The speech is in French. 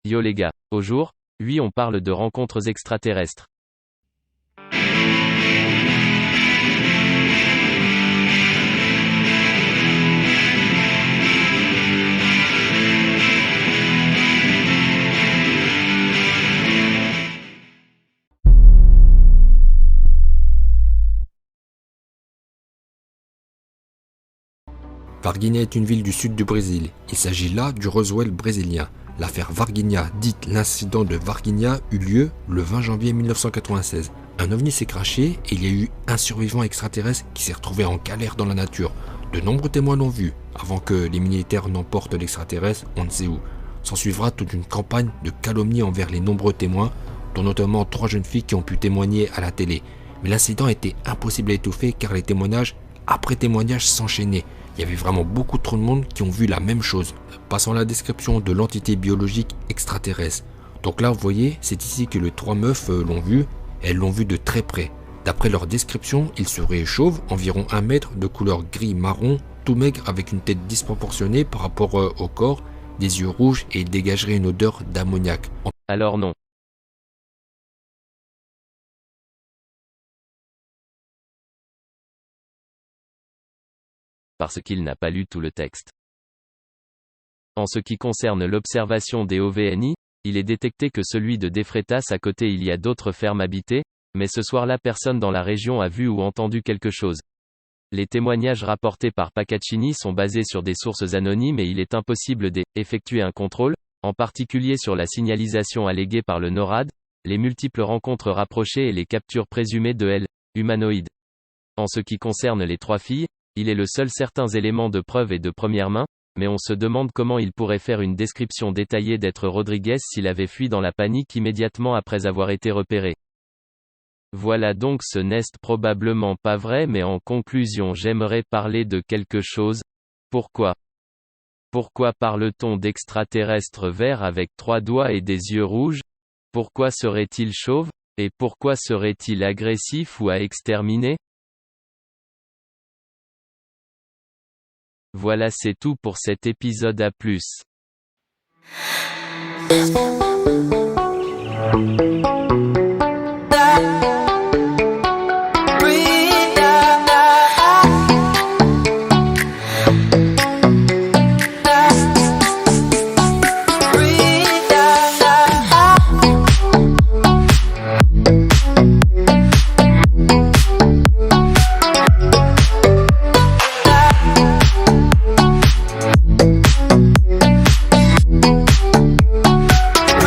Yo les gars, au jour, oui on parle de rencontres extraterrestres. Varginha est une ville du sud du Brésil. Il s'agit là du Roswell brésilien. L'affaire Varginha, dite l'incident de Varginha, eut lieu le 20 janvier 1996. Un ovni s'est crashé et il y a eu un survivant extraterrestre qui s'est retrouvé en galère dans la nature. De nombreux témoins l'ont vu. Avant que les militaires n'emportent l'extraterrestre, on ne sait où. S'ensuivra toute une campagne de calomnie envers les nombreux témoins, dont notamment 3 jeunes filles qui ont pu témoigner à la télé. Mais l'incident était impossible à étouffer car les témoignages après témoignages s'enchaînaient. Il y avait vraiment beaucoup trop de monde qui ont vu la même chose. Passons à la description de l'entité biologique extraterrestre. Donc là, vous voyez, c'est ici que les 3 meufs l'ont vu. Elles l'ont vu de très près. D'après leur description, il serait chauve, environ 1 mètre, de couleur gris-marron, tout maigre avec une tête disproportionnée par rapport au corps, des yeux rouges et il dégagerait une odeur d'ammoniac. Alors non. Parce qu'il n'a pas lu tout le texte. En ce qui concerne l'observation des OVNI, il est détecté que celui de Defretas à côté il y a d'autres fermes habitées, mais ce soir-là personne dans la région a vu ou entendu quelque chose. Les témoignages rapportés par Paccaccini sont basés sur des sources anonymes et il est impossible d'effectuer un contrôle, en particulier sur la signalisation alléguée par le NORAD, les multiples rencontres rapprochées et les captures présumées de humanoïdes. En ce qui concerne les 3 filles, il est le seul certains éléments de preuve et de première main, mais on se demande comment il pourrait faire une description détaillée d'être Rodriguez s'il avait fui dans la panique immédiatement après avoir été repéré. Voilà donc ce n'est probablement pas vrai mais en conclusion j'aimerais parler de quelque chose. Pourquoi parle-t-on d'extraterrestres verts avec 3 doigts et des yeux rouges? Pourquoi serait-il chauve? Et pourquoi serait-il agressif ou à exterminer? Voilà c'est tout pour cet épisode à plus.